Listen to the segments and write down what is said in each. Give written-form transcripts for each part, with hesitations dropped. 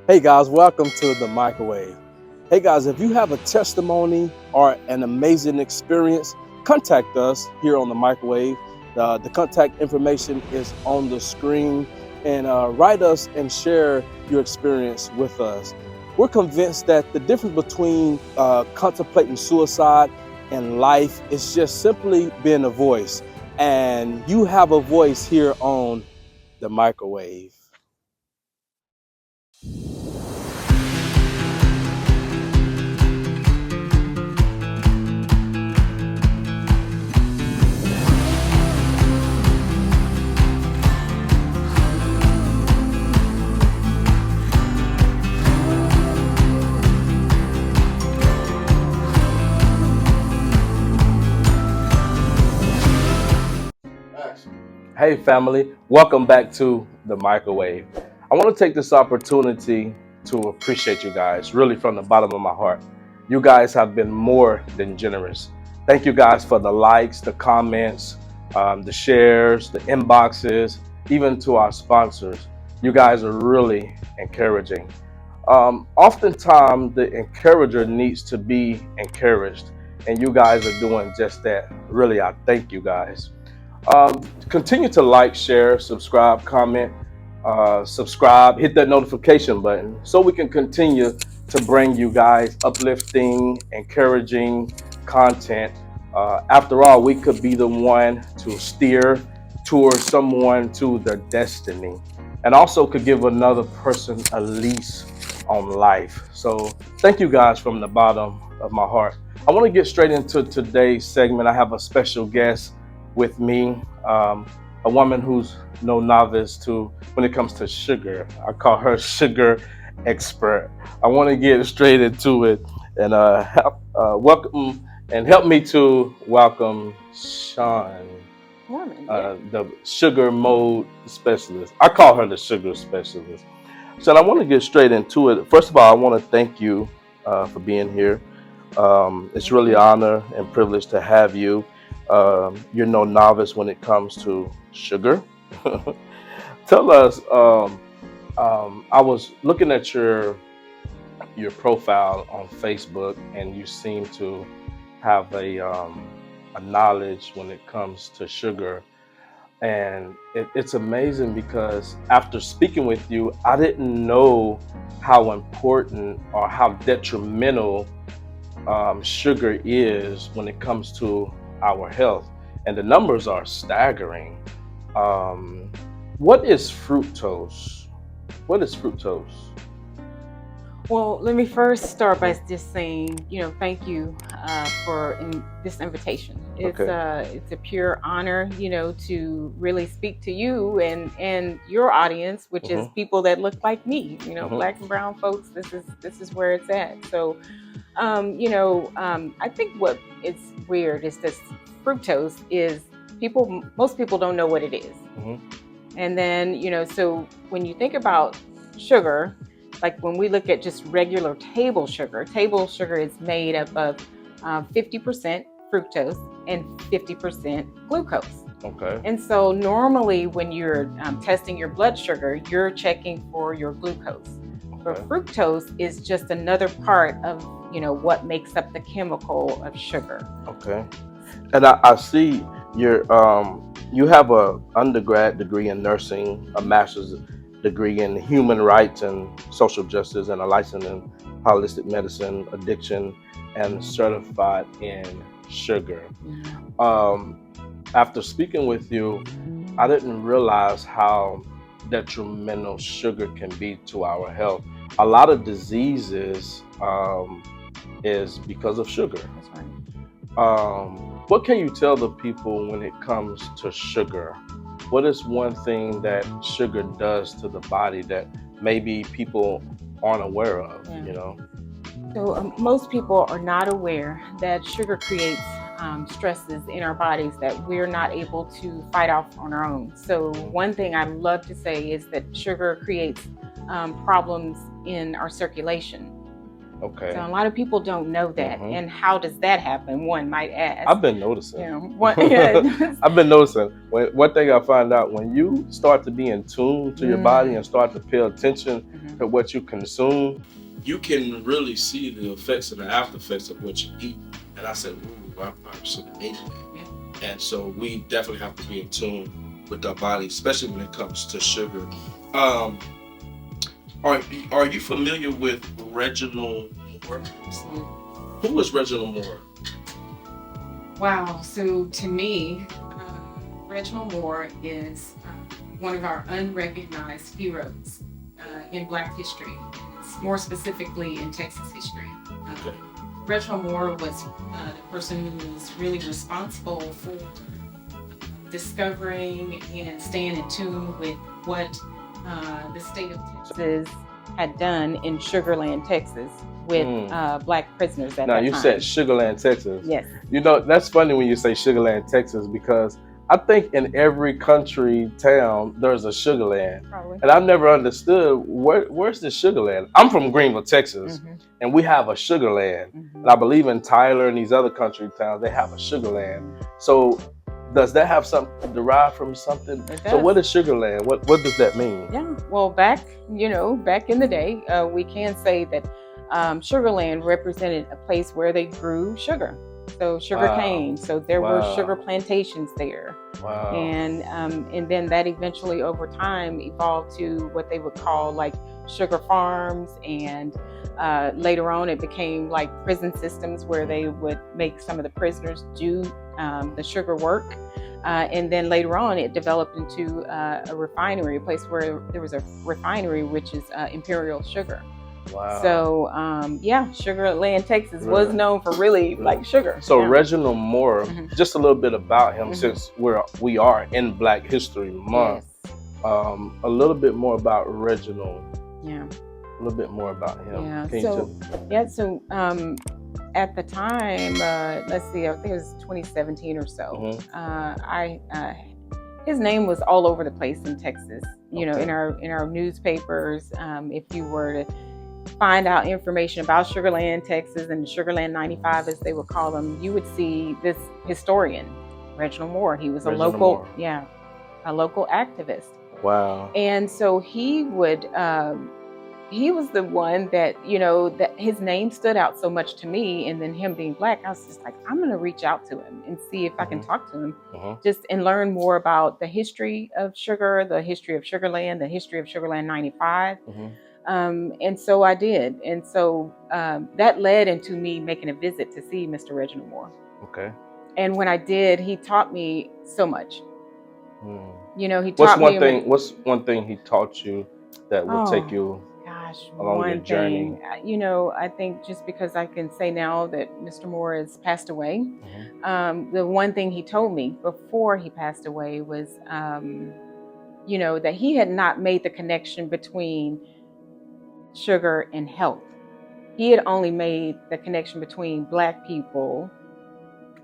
Hey guys, welcome to the microwave. Hey guys, if you have a testimony or an amazing experience, contact us here on the microwave. The contact information is on the screen, and write us and share your experience with us. We're convinced that the difference between contemplating suicide and life is just simply being a voice, and you have a voice here on the microwave. Hey family, welcome back to the microwave. I want to take this opportunity to appreciate you guys, really from the bottom of my heart. You guys have been more than generous. Thank you guys for the likes, the comments, the shares, the inboxes, even to our sponsors. You guys are really encouraging. Oftentimes, the encourager needs to be encouraged, and you guys are doing just that. Really, I thank you guys. Continue to like, share, subscribe, comment, subscribe, hit that notification button so we can continue to bring you guys uplifting, encouraging content. After all, we could be the one to steer towards someone to their destiny, and also could give another person a lease on life. So thank you guys from the bottom of my heart. I want to get straight into today's segment. I have a special guest with me, a woman who's no novice to when it comes to sugar. I call her sugar expert. I want to get straight into it and help me to welcome Shun, Foreman, the sugar mode specialist. I call her the sugar specialist. So I want to get straight into it. First of all, I want to thank you for being here. It's really an honor and privilege to have you. You're no novice when it comes to sugar. Tell us. I was looking at your profile on Facebook, and you seem to have a knowledge when it comes to sugar. And it's amazing because after speaking with you, I didn't know how important or how detrimental sugar is when it comes to our health. And the numbers are staggering. What is fructose? What is fructose? Well, let me first start by just saying, thank you for this invitation. Okay. It's a pure honor, to really speak to you and your audience, which is Hmm. people that look like me, Hmm. Black and brown folks. This is where it's at. So, I think what is weird is this fructose is most people don't know what it is. Hmm. And then, so when you think about sugar, like when we look at just regular table sugar is made up of 50% fructose and 50% glucose. Okay. And so normally when you're testing your blood sugar, you're checking for your glucose. But Okay. fructose is just another part of, what makes up the chemical of sugar. Okay. And I see you have a undergrad degree in nursing, a master's degree in human rights and social justice, and a license in holistic medicine, addiction, and certified in sugar. Um, After speaking with you, I didn't realize how detrimental sugar can be to our health. A lot of diseases is because of sugar. That's right. What can you tell the people when it comes to sugar? What is one thing that sugar does to the body that maybe people aren't aware of? Yeah. So most people are not aware that sugar creates stresses in our bodies that we're not able to fight off on our own. So one thing I love to say is that sugar creates problems in our circulation. Okay. So a lot of people don't know that. Mhm. And how does that happen? One might ask. I've been noticing. You know, yeah. I've been noticing. One thing I find out, when you start to be in tune to your body and start to pay attention to what you consume, you can really see the effects and the after effects of what you eat. And I said, ooh, I probably should have ate that. Yeah. And so we definitely have to be in tune with our body, especially when it comes to sugar. Are you familiar with Reginald Moore? Who was Reginald Moore? Wow. So to me, Reginald Moore is one of our unrecognized heroes in Black history, more specifically in Texas history. Okay. Reginald Moore was the person who was really responsible for discovering and staying in tune with what the state of Texas had done in Sugarland, Texas, with Black prisoners at that time. Now, you said Sugarland, Texas. Yes. You know, that's funny when you say Sugarland, Texas, because I think in every country town there's a Sugarland. Probably. And I've never understood where's the Sugarland. I'm from Greenville, Texas, and we have a Sugarland. And I believe in Tyler and these other country towns, they have a Sugarland. So does that have something derived from something? So what is Sugarland? What does that mean? Yeah, well, back in the day, we can say that Sugarland represented a place where they grew sugar. So sugar cane. So there were sugar plantations there. Wow. And then that eventually over time evolved to what they would call like sugar farms, and later on it became like prison systems where they would make some of the prisoners do the sugar work. And then later on it developed into a refinery, a place where there was a refinery, which is Imperial Sugar. Wow. So Sugarland, Texas was known for really like sugar. So Reginald Moore, just a little bit about him, since we are in Black History Month. Yes. A little bit more about Reginald. Yeah. A little bit more about him. Yeah. So at the time, let's see, I think it was 2017 or so. His name was all over the place in Texas. You know, in our newspapers. If you were to find out information about Sugarland, Texas, and Sugarland 95, as they would call them, you would see this historian, Reginald Moore. He was a local activist. Wow. And so he was the one that, that his name stood out so much to me. And then him being Black, I was just like, I'm going to reach out to him and see if I can talk to him just and learn more about the history of sugar, the history of Sugarland, the history of Sugarland 95. And so I did. And so that led into me making a visit to see Mr. Reginald Moore. Okay. And when I did, he taught me so much. He taught me. What's one thing he taught you that will take you along your journey? I think just because I can say now that Mr. Moore has passed away, the one thing he told me before he passed away was, that he had not made the connection between sugar and health. He had only made the connection between Black people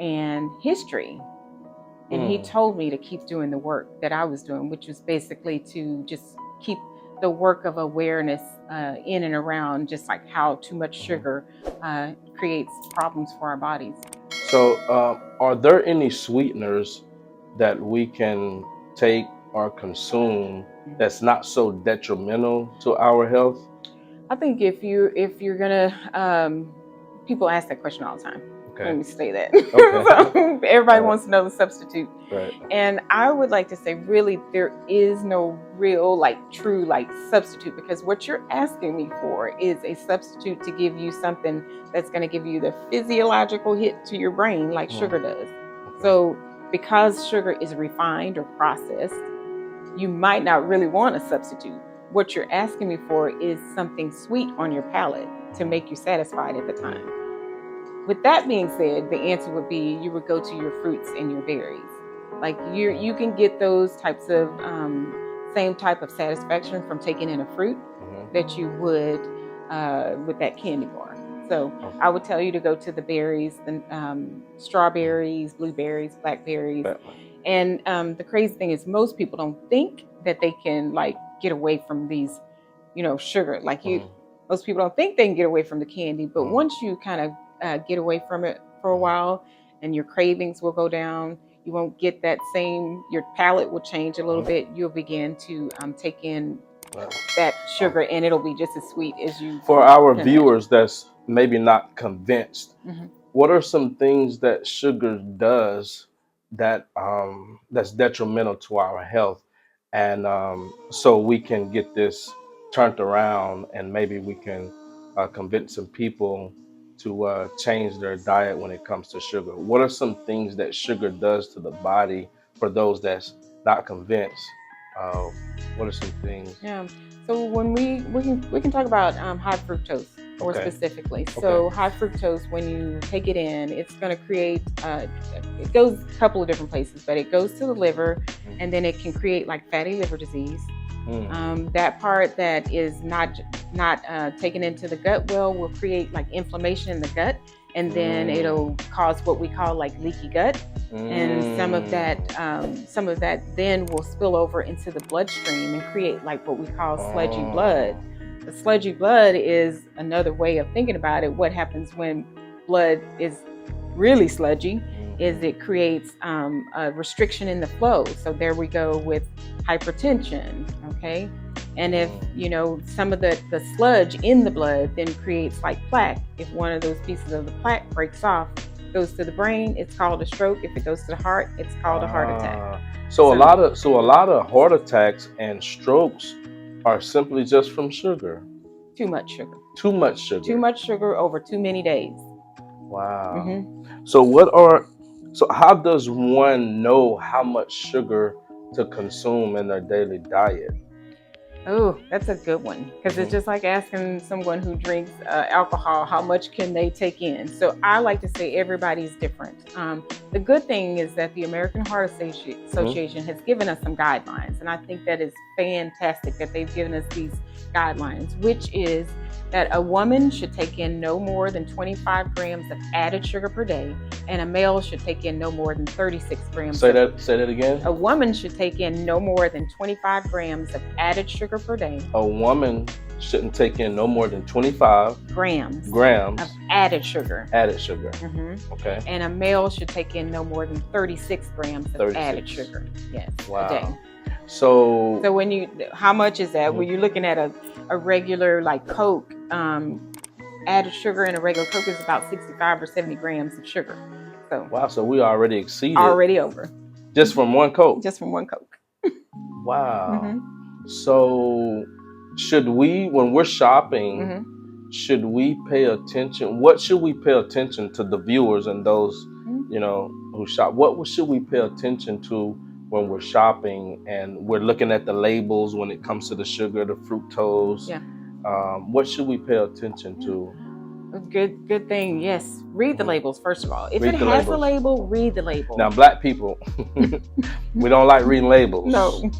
and history. And he told me to keep doing the work that I was doing, which was basically to just keep the work of awareness in and around just like how too much sugar creates problems for our bodies. So are there any sweeteners that we can take or consume that's not so detrimental to our health? I think if you're gonna, people ask that question all the time. Okay. Let me say that. Okay. So everybody wants to know the substitute. Right. And I would like to say, really, there is no real, true substitute, because what you're asking me for is a substitute to give you something that's going to give you the physiological hit to your brain like sugar does. Okay. So because sugar is refined or processed, you might not really want a substitute. What you're asking me for is something sweet on your palate to make you satisfied at the time. With that being said, the answer would be you would go to your fruits and your berries. You can get those types of same type of satisfaction from taking in a fruit that you would with that candy bar. So I would tell you to go to the berries, the strawberries, blueberries, blackberries. And the crazy thing is most people don't think that they can get away from these, sugar. most people don't think they can get away from the candy, but once you kind of get away from it for a while, and your cravings will go down, you won't get that same. Your palate will change a little bit. You'll begin to take in that sugar, and it'll be just as sweet as you. For our can viewers that's maybe not convinced, imagine. what are some things that sugar does that that's detrimental to our health, and so we can get this turned around, and maybe we can convince some people to change their diet when it comes to sugar. What are some things that sugar does to the body for those that's not convinced? Uh, what are some things? Yeah. So when we can talk about high fructose more Okay. specifically. So high fructose, when you take it in, it's going to create. It goes a couple of different places, but it goes to the liver, and then it can create like fatty liver disease. That part that is not taken into the gut well will create like inflammation in the gut, and then it'll cause what we call like leaky gut. And some of that then will spill over into the bloodstream and create like what we call sludgy blood. The sludgy blood is another way of thinking about it. What happens when blood is really sludgy is it creates a restriction in the flow. So there we go with hypertension, okay? And if, some of the sludge in the blood then creates like plaque. If one of those pieces of the plaque breaks off, goes to the brain, it's called a stroke. If it goes to the heart, it's called a heart attack. So a lot of heart attacks and strokes are simply just from sugar. Too much sugar. Too much sugar. Too much sugar over too many days. Wow. So how does one know how much sugar to consume in their daily diet? Oh, that's a good one, because it's just like asking someone who drinks alcohol, how much can they take in? So I like to say everybody's different. The good thing is that the American Heart Association has given us some guidelines, and I think that is fantastic that they've given us these guidelines, which is that a woman should take in no more than 25 grams of added sugar per day, and a male should take in no more than 36 grams. Say that again. A woman should take in no more than 25 grams of added sugar per day. A woman shouldn't take in no more than 25 grams of added sugar. Okay. And a male should take in no more than 36 grams of added sugar. Yes. Wow. A day. So how much is that? When you're looking at a regular like Coke, added sugar in a regular Coke is about 65 or 70 grams of sugar. So wow, so we already exceeded. Already over. Just from one Coke. Just from one Coke. Wow. So should we, when we're shopping, should we pay attention? What should we pay attention to, the viewers and those who shop? What should we pay attention to when we're shopping and we're looking at the labels when it comes to the sugar, the fructose? Yeah. What should we pay attention to? Good thing. Yes. Read the labels, first of all. If it has a label, read the label. Now, Black people, we don't like reading labels. No.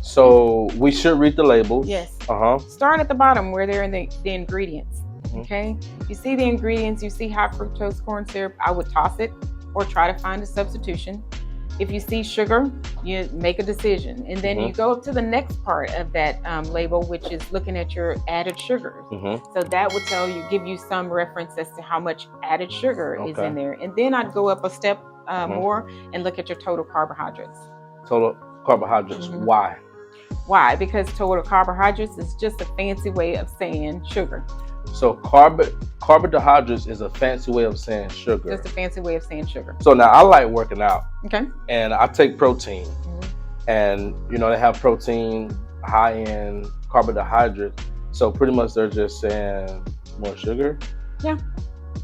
So we should read the labels. Yes. Start at the bottom where they're in the ingredients. Okay. You see the ingredients, you see high fructose corn syrup, I would toss it or try to find a substitution. If you see sugar, you make a decision. And then you go up to the next part of that label, which is looking at your added sugars. So that will give you some reference as to how much added sugar is in there. And then I'd go up a step more and look at your total carbohydrates. Total carbohydrates. Why? Why? Because total carbohydrates is just a fancy way of saying sugar. So carbohydrates is a fancy way of saying sugar. Just a fancy way of saying sugar. So now I like working out. Okay. And I take protein. And they have protein high in carbohydrates. So pretty much they're just saying more sugar. Yeah.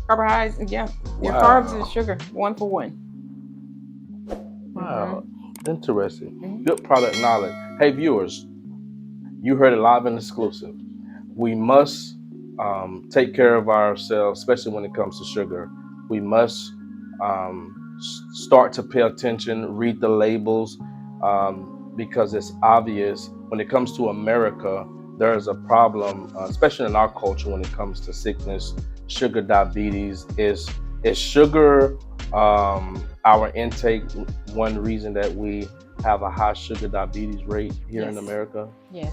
Carbohydrates, yeah. Your carbs is sugar, 1 for 1. Wow. Interesting. Good product knowledge. Hey viewers, you heard it live and exclusive. We must take care of ourselves, especially when it comes to sugar. We must start to pay attention, read the labels, because it's obvious when it comes to America, there is a problem, especially in our culture when it comes to sickness, sugar, diabetes. Is sugar our intake one reason that we have a high sugar diabetes rate here in America? Yes.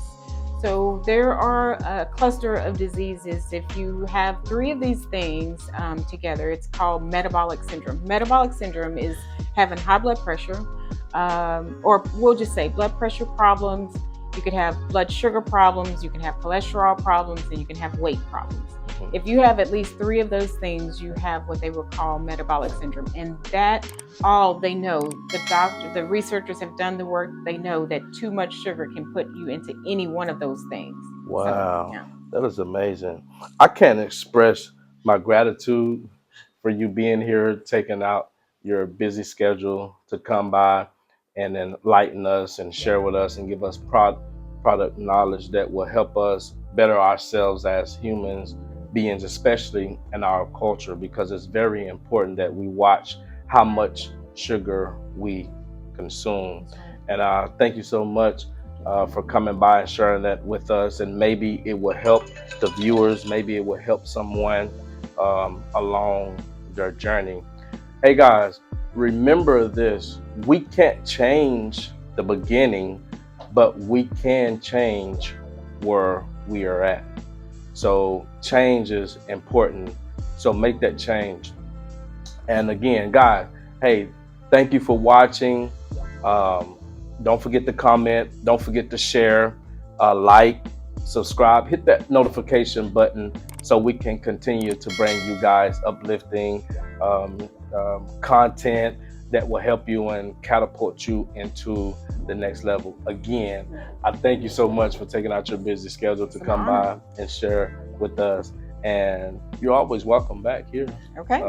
So there are a cluster of diseases. If you have three of these things together, it's called metabolic syndrome. Metabolic syndrome is having high blood pressure, or we'll just say blood pressure problems. You could have blood sugar problems, you can have cholesterol problems, and you can have weight problems. If you have at least three of those things, you have what they would call metabolic syndrome. And that all they know, the researchers have done the work, they know that too much sugar can put you into any one of those things. Wow, So, yeah. that is amazing. I can't express my gratitude for you being here, taking out your busy schedule to come by and enlighten us and share with us and give us product knowledge that will help us better ourselves as humans beings, especially in our culture, because it's very important that we watch how much sugar we consume. And thank you so much for coming by and sharing that with us. And maybe it will help the viewers, maybe it will help someone along their journey. Hey guys, remember this: we can't change the beginning, but we can change where we are at. So change is important. So make that change. And again, guys, hey, thank you for watching. Don't forget to comment. Don't forget to share, like, subscribe, hit that notification button so we can continue to bring you guys uplifting content that will help you and catapult you into the next level. Again, I thank you so much for taking out your busy schedule to come by and share with us. And you're always welcome back here. Okay.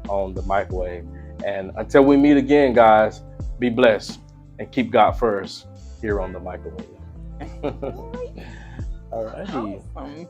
On the microwave. And until we meet again, guys, be blessed and keep God first here on the microwave. All righty. Awesome.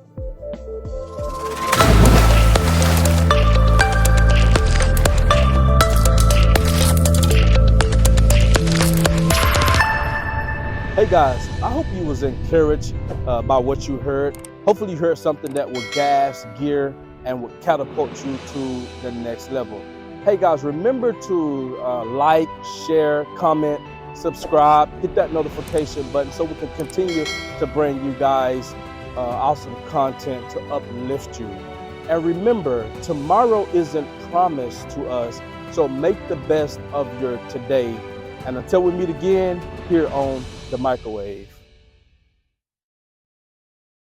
Hey guys, I hope you was encouraged by what you heard. Hopefully you heard something that will gas, gear, and will catapult you to the next level. Hey guys, remember to like, share, comment, subscribe, hit that notification button so we can continue to bring you guys awesome content to uplift you. And remember, tomorrow isn't promised to us, so make the best of your today. And until we meet again here on the microwave.